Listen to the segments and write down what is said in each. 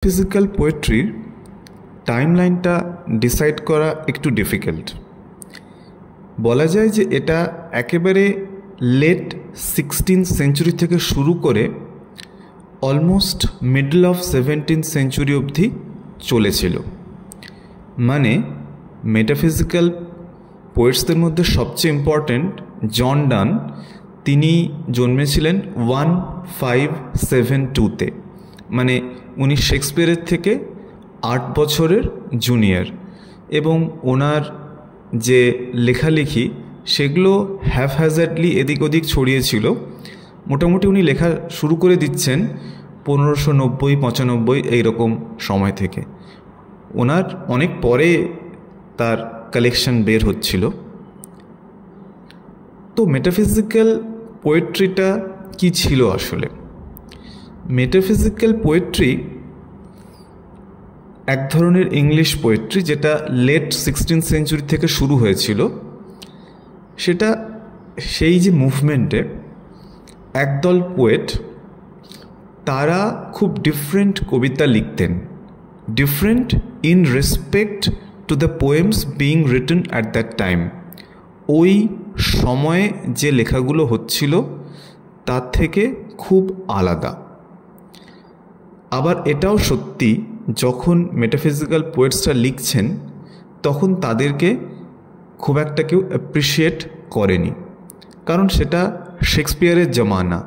Physical পোয়েট্রির টাইমলাইনটা decide করা একটু difficult. বলা যায় যে এটা একেবারে লেট 16th সেঞ্চুরি থেকে শুরু করে almost middle of 17th century অবধি চলেছিল। মানে মেটাফিজিক্যাল পোয়েটসদের মধ্যে সবচেয়ে ইম্পর্ট্যান্ট জন ডান, তিনি জন্মেছিলেন 1572-তে, মানে উনি শেক্সপিয়ারের থেকে 8 বছরের জুনিয়র, এবং ওনার যে লেখালেখি সেগুলো হ্যাফহ্যাজার্ডলি এদিক ওদিক ছড়িয়েছিল। মোটামুটি উনি লেখা শুরু করে দিচ্ছেন 1590-95 এইরকম সময় থেকে। ওনার অনেক পরে তার কালেকশন বের হচ্ছিল। তো মেটাফিজিক্যাল পোয়েট্রিটা কি ছিল আসলে? মেটাফিজিক্যাল পোয়েট্রি এক ধরনের ইংলিশ পোয়েট্রি যেটা লেট 16th সেঞ্চুরি থেকে শুরু হয়েছিল। সেটা সেই যে মুভমেন্টে একদল পোয়েট, তারা খুব ডিফারেন্ট কবিতা লিখতেন, different in respect to the poems being written at that time. ওই সময়ে যে লেখাগুলো হচ্ছিল তার থেকে খুব আলাদা। আবার এটাও সত্যি, যখন মেটাফিজিক্যাল পোয়েটসরা লিখছেন তখন তাদেরকে খুব একটা কেউ অ্যাপ্রিসিয়েট করেনি, কারণ সেটা শেক্সপিয়ারের জমানা।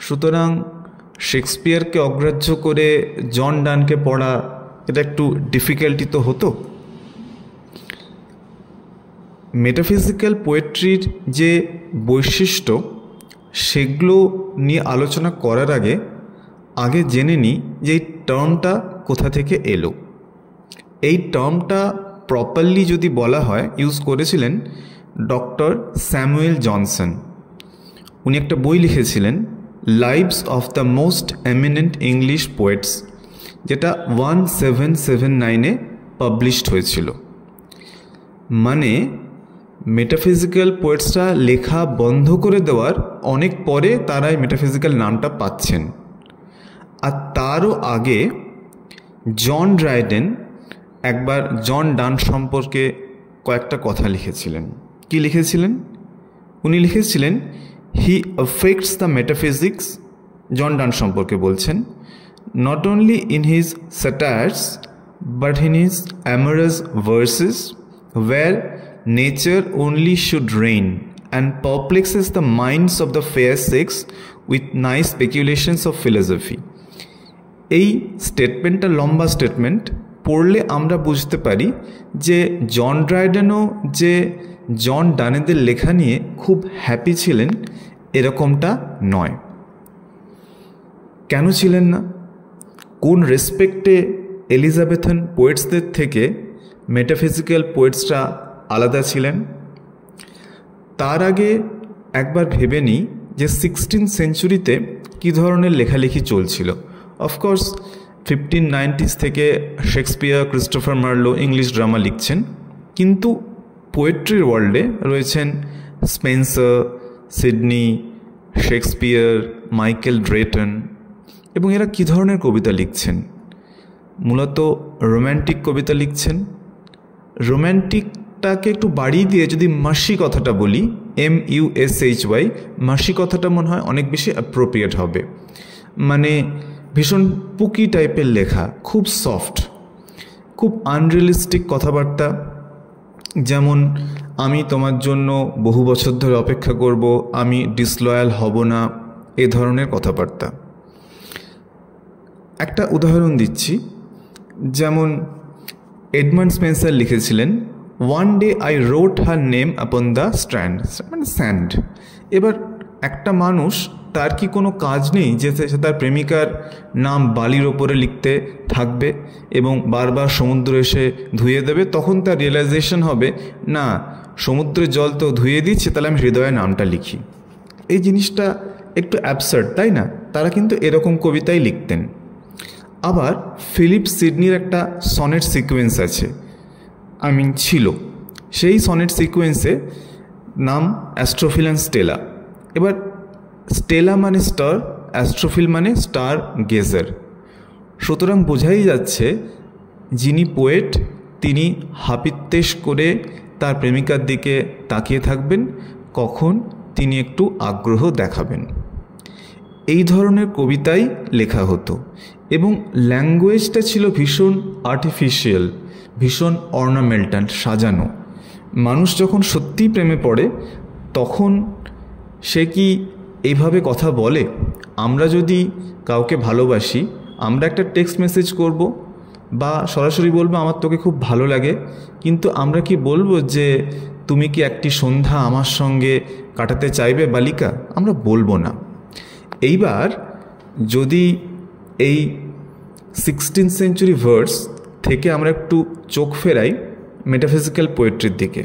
সুতরাং শেক্সপিয়ারকে অগ্রাহ্য করে জন ডানকে পড়া এটা একটু ডিফিকাল্টি তো হতো। মেটাফিজিক্যাল পোয়েট্রির যে বৈশিষ্ট্য সেগুলো নিয়ে আলোচনা করার আগে জেনে নিই যে এই টার্মটা কোথা থেকে এলো। এই টার্মটা প্রপারলি যদি বলা হয়, ইউজ করেছিলেন ডক্টর স্যামুয়েল জনসন। উনি একটা বই লিখেছিলেন, Lives of the most eminent English poets, যেটা 1779-এ পাবলিশড হয়েছিল। মানে মেটাফিজিক্যাল পোয়েটসরা লেখা বন্ধ করে দেওয়ার অনেক পরে তারা এই মেটাফিজিক্যাল নামটা পাচ্ছেন। আর তারও আগে জন ড্রাইডেন একবার জন ডান সম্পর্কে কয়েকটা কথা লিখেছিলেন। কি লিখেছিলেন? উনি লিখেছিলেন, he affects the metaphysics, John Donne সম্পর্কে বলছেন, not only in his satires but in his amorous verses where nature only should reign and perplexes the minds of the fair sex with nice speculations of philosophy. এই স্টেটমেন্টটা লম্বা statement, পড়লে আমরা বুঝতে পারি যে জন ড্রাইডেনও যে জন ডানেদের লেখা নিয়ে খুব হ্যাপি ছিলেন এরকমটা নয়। কেন ছিলেন না? কোন রেসপেক্টে এলিজাবেথান পোয়েটসদের থেকে মেটাফিজিক্যাল পোয়েটসরা আলাদা ছিলেন? তার আগে একবার ভেবে নিই যে 16th সেঞ্চুরিতে কী ধরনের লেখালেখি চলছিল। অফকোর্স 1590s থেকে Shakespeare, Christopher Marlowe English drama লিখছেন, কিন্তু পোয়েট্রির ওয়ার্ল্ডে রয়েছেন Spencer, Sydney, Shakespeare, Michael Drayton. এবং এরা কী ধরনের কবিতা লিখছেন? মূলত রোম্যান্টিক কবিতা লিখছেন। রোম্যান্টিকটাকে একটু বাড়িয়ে দিয়ে যদি মাসি কথাটা বলি, MUSHY, মাসি কথাটা মনে হয় অনেক বেশি অ্যাপ্রোপ্রিয়েট হবে। মানে ভীষণ পুকি টাইপের লেখা, খুব সফট, খুব আনরিয়ালিস্টিক কথাবার্তা। যেমন, আমি তোমার জন্য বহু বছর ধরে অপেক্ষা করব, আমি ডিসলয়াল হব না, এ ধরনের কথাবার্তা। একটা উদাহরণ দিচ্ছি, যেমন এডমান্ড স্পেন্সার লিখেছিলেন, one day I রোট her name upon the strand, মানে স্যান্ড। এবার একটা মানুষ, তার কি কোনো কাজ নেই যে সে তার প্রেমিকার নাম বালির ওপরে লিখতে থাকবে এবং বারবার সমুদ্র এসে ধুয়ে দেবে? তখন তার রিয়েলাইজেশন হবে, না, সমুদ্রের জল তো ধুয়ে দিচ্ছে, তাহলে আমি হৃদয়ে নামটা লিখি। এই জিনিসটা একটু অ্যাবসার্ড, তাই না? তারা কিন্তু এরকম কবিতাই লিখতেন। আবার ফিলিপ সিডনির একটা সনেট সিকোয়েন্স আছে, ছিল, সেই সনেট সিকোয়েন্সে নাম অ্যাস্ট্রোফিল অ্যান্ড স্টেলা। এবার স্টেলা মানে স্টার, অ্যাস্ট্রোফিল মানে স্টার গেজার। সুতরাং বোঝাই যাচ্ছে যিনি পোয়েট তিনি হাপিত্যেশ করে তার প্রেমিকার দিকে তাকিয়ে থাকবেন, কখন তিনি একটু আগ্রহ দেখাবেন। এই ধরনের কবিতাই লেখা হতো এবং ল্যাঙ্গুয়েজটা ছিল ভীষণ আর্টিফিশিয়াল, ভীষণ অর্নামেন্টাল, সাজানো। মানুষ যখন সত্যিই প্রেমে পড়ে তখন সে কি এইভাবে কথা বলে? আমরা যদি কাউকে ভালোবাসি, আমরা একটা টেক্সট মেসেজ করব বা সরাসরি বলবো আমার তোকে খুব ভালো লাগে, কিন্তু আমরা কি বলবো যে তুমি কি একটি সন্ধ্যা আমার সঙ্গে কাটাতে চাইবে বালিকা? আমরা বলবো না। এইবার যদি এই 16th সেঞ্চুরি ভার্স থেকে আমরা একটু চোখ ফেরাই মেটাফিজিক্যাল পোয়েট্রির দিকে।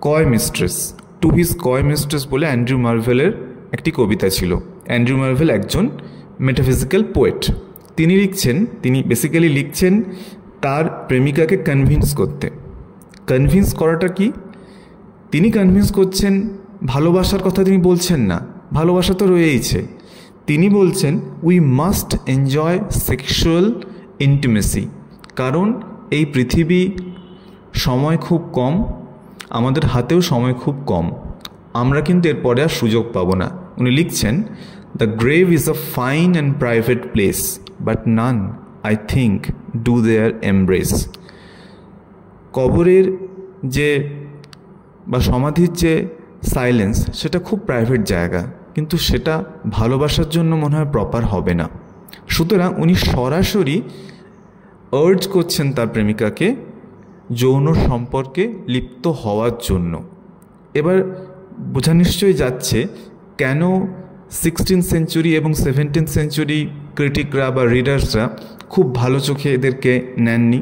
কয় মিস্ট্রেস, টু হিজ কয় মিস্ট্রেস বলে অ্যান্ড্রু মার্ভেলের একটি কবিতা ছিল। অ্যান্ড্রু মার্ভেল একজন মেটাফিজিক্যাল পোয়েট। তিনি বেসিক্যালি লিখছেন তার প্রেমিকাকে কনভিন্স করতে। কনভিন্স করাটা কি? তিনি কনভিন্স করছেন, ভালোবাসার কথা তিনি বলছেন না, ভালোবাসা তো রয়েইছে। তিনি বলছেন we must enjoy sexual intimacy, কারণ এই পৃথিবী সময় খুব কম, আমাদের হাতেও সময় খুব কম, আমরা কিন্তু এরপরে আর সুযোগ পাবো না। উনি লিখছেন the grave is a fine and private place but none I think do there embrace. কবরের যে বা সমাধির যে সাইলেন্স সেটা খুব প্রাইভেট জায়গা, কিন্তু সেটা ভালোবাসার জন্য মনে হয় প্রপার হবে না। সুতরাং উনি সরাসরি আর্জ করছেন তার প্রেমিকাকে যৌন সম্পর্কে লিপ্ত হওয়ার জন্য। এবার বোঝা নিশ্চয়ই যাচ্ছে কেন 16th সেঞ্চুরি এবং 17th সেঞ্চুরি ক্রিটিকরা বা রিডার্সরা খুব ভালো চোখে এদেরকে নেননি।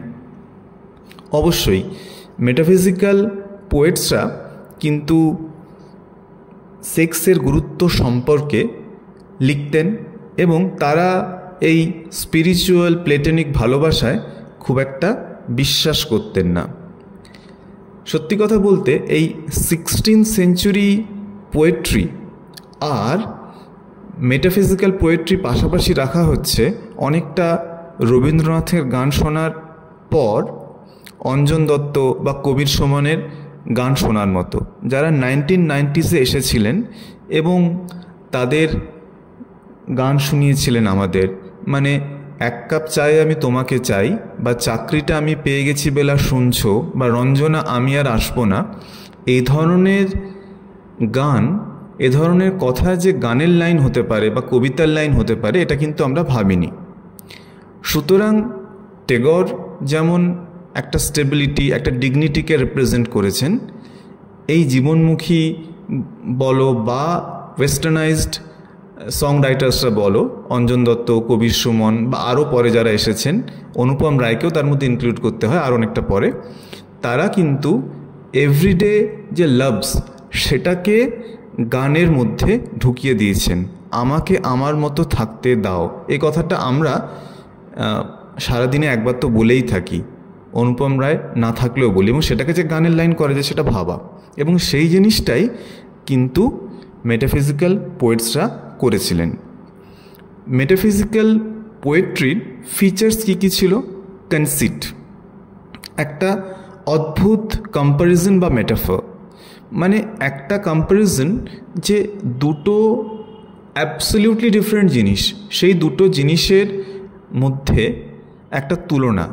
অবশ্যই মেটাফিজিক্যাল পোয়েটসরা কিন্তু সেক্সের গুরুত্ব সম্পর্কে লিখতেন এবং তারা এই স্পিরিচুয়াল প্লেটনিক ভালোবাসায় খুব একটা বিশ্বাস করতেন না। সত্যি কথা বলতে এই 16th সেঞ্চুরি পোয়েট্রি আর মেটাফিজিক্যাল পোয়েট্রি পাশাপাশি রাখা হচ্ছে অনেকটা রবীন্দ্রনাথের গান শোনার পর অঞ্জন দত্ত বা কবির সুমনের গান শোনার মতো, যারা 1990s এসেছিলেন এবং তাদের গান শুনিয়েছিলেন আমাদের, মানে এক কাপ চাই আমি তোমাকে চাই, বা চাকরিটা আমি পেয়ে গেছি বেলা শুনছো, বা রঞ্জনা আমি আর আসবো না। এই ধরনের গান, এ ধরনের কথা যে গানের লাইন হতে পারে বা কবিতার লাইন হতে পারে, এটা কিন্তু আমরা ভাবিনি। সুতরাং টেগর যেমন একটা স্টেবিলিটি, একটা ডিগনিটিকে রিপ্রেজেন্ট করেছেন, এই জীবনমুখী বলো বা ওয়েস্টার্নাইজড সং রাইটার্সরা বলো, অঞ্জন দত্ত, কবির সুমন বা আরও পরে যারা এসেছেন, অনুপম রায়কেও তার মধ্যে ইনক্লুড করতে হয় আর অনেকটা পরে, তারা কিন্তু এভরিডে যে লাভস সেটাকে গানের মধ্যে ঢুকিয়ে দিয়েছেন। আমাকে আমার মতো থাকতে দাও, এই কথাটা আমরা সারাদিনে একবার তো বলেই থাকি, অনুপম রায় না থাকলেও বলি, এবং সেটাকে যে গানের লাইন করে যে সেটা ভাবা, এবং সেই জিনিসটাই কিন্তু মেটাফিজিক্যাল পোয়েটসরা করেছিলেন। মেটাফিজিক্যাল পোয়েট্রির ফিচার্স কী কী ছিল? কনসিট, একটা অদ্ভুত কম্প্যারিজন বা মেটাফর, মানে একটা কম্প্যারিজন যে দুটো অ্যাবসলিউটলি ডিফারেন্ট জিনিস, সেই দুটো জিনিসের মধ্যে একটা তুলনা।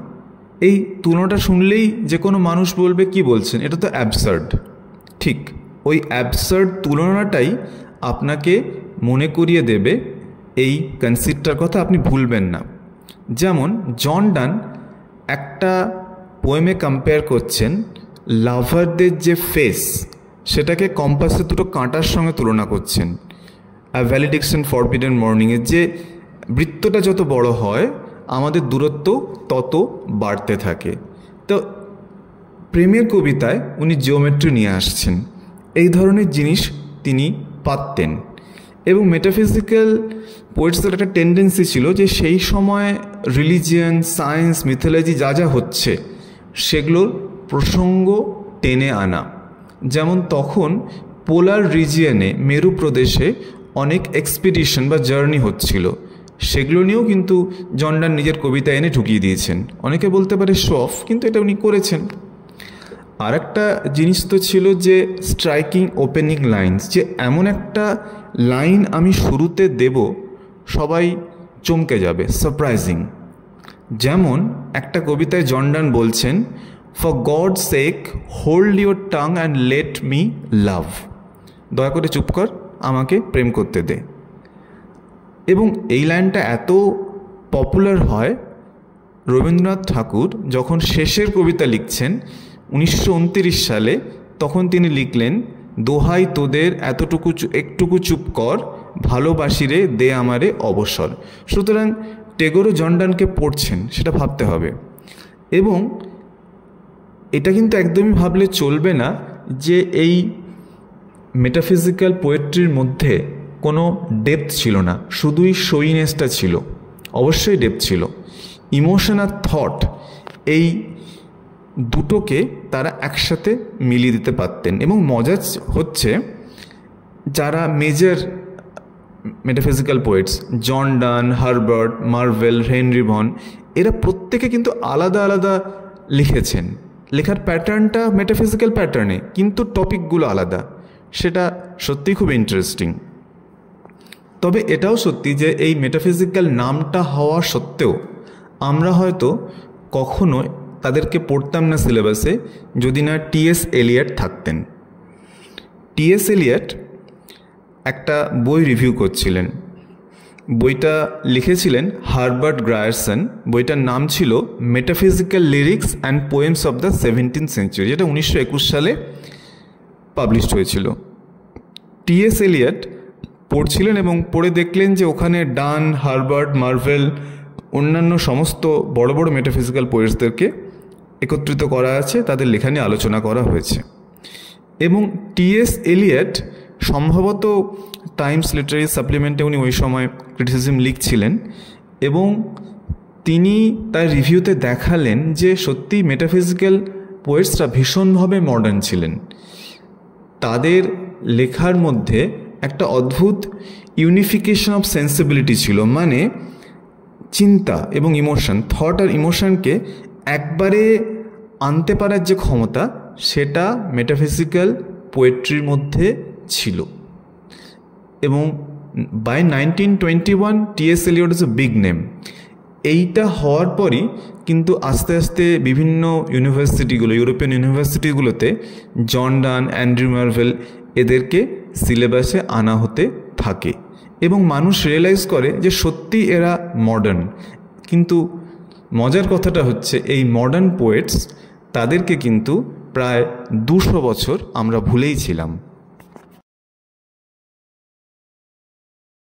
এই তুলনাটা শুনলেই যে কোনো মানুষ বলবে কি বলছেন, এটা তো অ্যাবসার্ড। ঠিক ওই অ্যাবসার্ড তুলনাটাই আপনাকে মনে করিয়ে দেবে এই কনসিপ্টটার কথা, আপনি ভুলবেন না। যেমন জন ডান একটা পোয়েমে কম্পেয়ার করছেন লাভারদের যে ফেস, সেটাকে কম্পাসের দুটো কাঁটার সঙ্গে তুলনা করছেন। আ ভ্যালিডিকশন ফরবিডেন মর্নিংয়ের যে বৃত্তটা যত বড় হয় আমাদের দূরত্ব তত বাড়তে থাকে। তো প্রেমের কবিতায় উনি জিওমেট্রি নিয়ে আসছেন, এই ধরনের জিনিস তিনি পারতেন। এবং মেটাফিজিক্যাল পোয়েটসদের একটা টেন্ডেন্সি ছিল যে সেই সময় রিলিজিয়ান, সায়েন্স, মিথোলজি যা যা হচ্ছে সেগুলোর প্রসঙ্গ টেনে আনা। যেমন তখন পোলার রিজিয়নে, মেরু প্রদেশে অনেক এক্সপিডিশন বা জার্নি হচ্ছিল, সেগুলো নিয়েও কিন্তু জন ডান নিজের কবিতা এনে ঢুকিয়ে দিয়েছেন। অনেকে বলতে পারে শো অফ, কিন্তু এটা উনি করেছেন। আর একটা জিনিস তো ছিল যে স্ট্রাইকিং ওপেনিং লাইন্স, যে এমন একটা লাইন আমি শুরুতে দেব সবাই চমকে যাবে, সারপ্রাইজিং। যেমন একটা কবিতায় জন ডান বলছেন, for God sake hold your tongue and let me লাভ, দয়া করে চুপ কর, আমাকে প্রেম করতে দে। এবং এই লাইনটা এত পপুলার হয়, রবীন্দ্রনাথ ঠাকুর যখন শেষের কবিতা লিখছেন 1929 সালে, তখন তিনি লিখলেন, দোহাই তোদের এতটুকু একটুকু চুপ কর, ভালোবাসি রে দে আমারে অবসর। সুতরাং টেগোরও জন ডানকে পড়ছেন, সেটা ভাবতে হবে। এবং এটা কিন্তু একদমই ভাবলে চলবে না যে এই মেটাফিজিক্যাল পোয়েট্রির মধ্যে কোনো ডেপথ ছিল না, শুধুই শোইনেসটা ছিল। অবশ্যই ডেপথ ছিল। ইমোশন আর থট, এই দুটোকে তারা একসাথে মিলিয়ে দিতে পারতেন। এবং মজা হচ্ছে, যারা মেজর মেটাফিজিক্যাল পোয়েটস, জন ডান, হারবার্ট, মার্ভেল, হেনরি ভন, এরা প্রত্যেকে কিন্তু আলাদা আলাদা লিখেছেন। লেখার প্যাটার্নটা মেটাফিজিক্যাল প্যাটার্নে, কিন্তু টপিকগুলো আলাদা। সেটা সত্যিই খুব ইন্টারেস্টিং। তবে এটাও সত্যি যে এই মেটাফিজিক্যাল নামটা হওয়া সত্ত্বেও আমরা হয়তো কখনো তাদেরকে পড়তাম না সিলেবাসে, যদি না টি.এস. এলিয়ট থাকতেন। টি.এস. এলিয়ট একটা বই রিভিউ করছিলেন। বইটা লিখেছিলেন হারবার্ট গ্রায়ারসন। বইটার নাম ছিল metaphysical lyrics and poems of the 17th century, যেটা 1921 সালে পাবলিশড হয়েছিল। টি.এস. এলিয়ট পড়ছিলেন এবং পড়ে দেখলেন যে ওখানে ডান, হারবার্ট, মার্ভেল, অন্যান্য সমস্ত বড় বড় মেটাফিজিক্যাল পোয়েটসদেরকে একত্রিত করা আছে, তাদের লেখা নিয়ে আলোচনা করা হয়েছে। এবং টি.এস. এলিয়ট সম্ভবত টাইমস লিটারি সাপ্লিমেন্টে উনি ওই সময় ক্রিটিসিজম লিখছিলেন, এবং তিনি তার রিভিউতে দেখালেন যে সত্যি মেটাফিজিক্যাল পোয়েটসরা ভীষণভাবে মডার্ন ছিলেন। তাদের লেখার মধ্যে একটা অদ্ভুত ইউনিফিকেশন অফ সেন্সিবিলিটি ছিল, মানে চিন্তা এবং ইমোশন, থট আর ইমোশনকে একবারে আনতে পারার যে ক্ষমতা, সেটা মেটাফিজিক্যাল পোয়েট্রির মধ্যে ছিল। এবং by 1921 T S. Eliot is a big name. এইটা হওয়ার পরই কিন্তু আস্তে আস্তে বিভিন্ন ইউনিভার্সিটিগুলো, ইউরোপিয়ান ইউনিভার্সিটিগুলোতে জন ডান, অ্যান্ড্রু মার্ভেল, এদেরকে সিলেবাসে আনা হতে থাকে এবং মানুষ রিয়েলাইজ করে যে সত্যি এরা মডার্ন। কিন্তু মজার কথাটা হচ্ছে, এই মডার্ন পোয়েটস, তাদেরকে কিন্তু প্রায় 200 বছর আমরা ভুলেই ছিলাম।